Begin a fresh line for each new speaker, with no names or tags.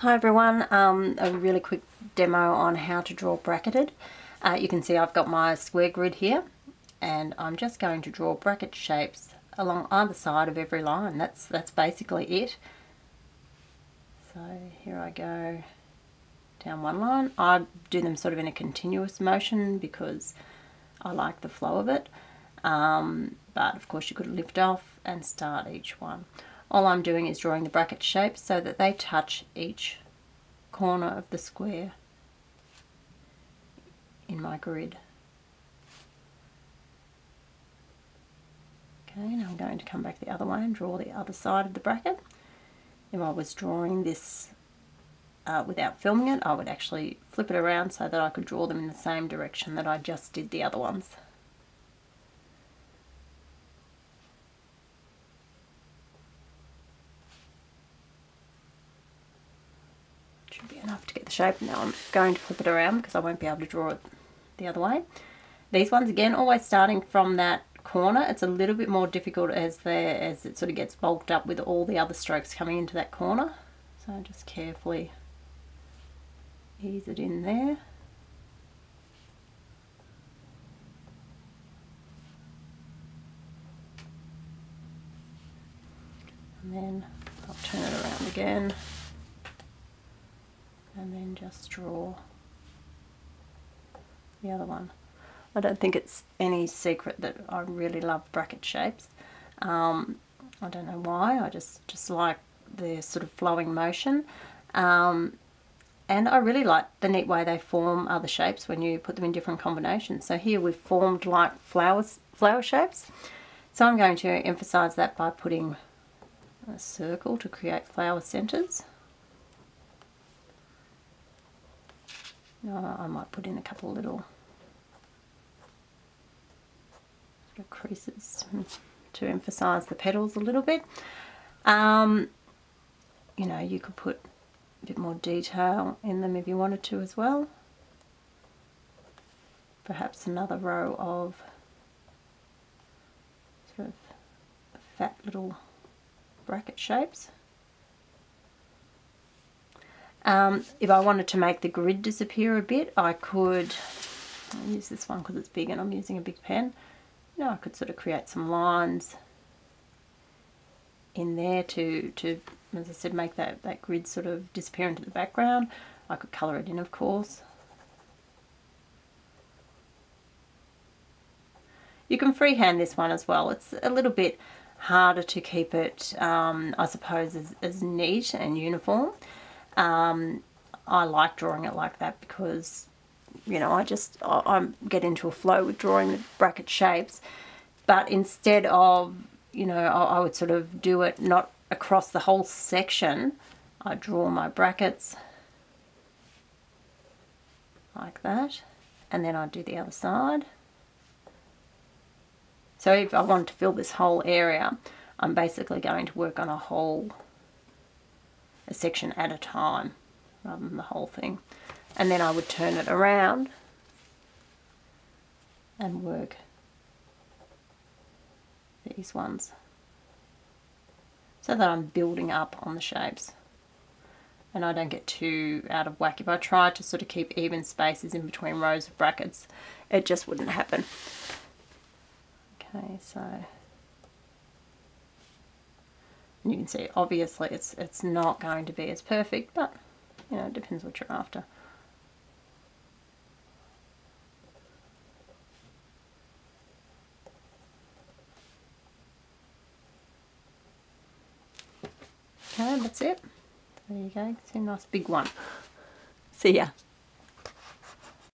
Hi everyone, a really quick demo on how to draw bracketed. You can see I've got my square grid here and I'm just going to draw bracket shapes along either side of every line. That's basically it. So here I go down one line. I do them sort of in a continuous motion because I like the flow of it, but of course you could lift off and start each one. All I'm doing is drawing the bracket shapes so that they touch each corner of the square in my grid. Okay, now I'm going to come back the other way and draw the other side of the bracket. If I was drawing this without filming it, I would actually flip it around so that I could draw them in the same direction that I just did the other ones. Should be enough to get the shape. Now I'm going to flip it around because I won't be able to draw it the other way. These ones, again, always starting from that corner. It's a little bit more difficult as it sort of gets bulked up with all the other strokes coming into that corner. So just carefully ease it in there. And then I'll turn it around again. And then just draw the other one. I don't think it's any secret that I really love bracket shapes. I don't know why, I just like the sort of flowing motion. And I really like the neat way they form other shapes when you put them in different combinations. So here we've formed like flower shapes. So I'm going to emphasize that by putting a circle to create flower centers. I might put in a couple of little sort of creases to emphasize the petals a little bit. You know, you could put a bit more detail in them if you wanted to as well. Perhaps another row of sort of fat little bracket shapes. If I wanted to make the grid disappear a bit, I could, I'll use this one because it's big and I'm using a big pen. You know, I could sort of create some lines in there to as I said, make that grid sort of disappear into the background. I could colour it in, of course. You can freehand this one as well. It's a little bit harder to keep it, I suppose, as neat and uniform. I like drawing it like that because, you know, I get into a flow with drawing the bracket shapes, but instead of, you know, I would sort of do it not across the whole section. I draw my brackets like that, and then I do the other side. So if I want to fill this whole area, I'm basically going to work on a section at a time rather than the whole thing. And then I would turn it around and work these ones so that I'm building up on the shapes and I don't get too out of whack. If I try to sort of keep even spaces in between rows of brackets, it just wouldn't happen. Okay, so and you can see obviously it's not going to be as perfect, but you know, it depends what you're after. Okay, that's it. There you go. It's a nice big one. See ya.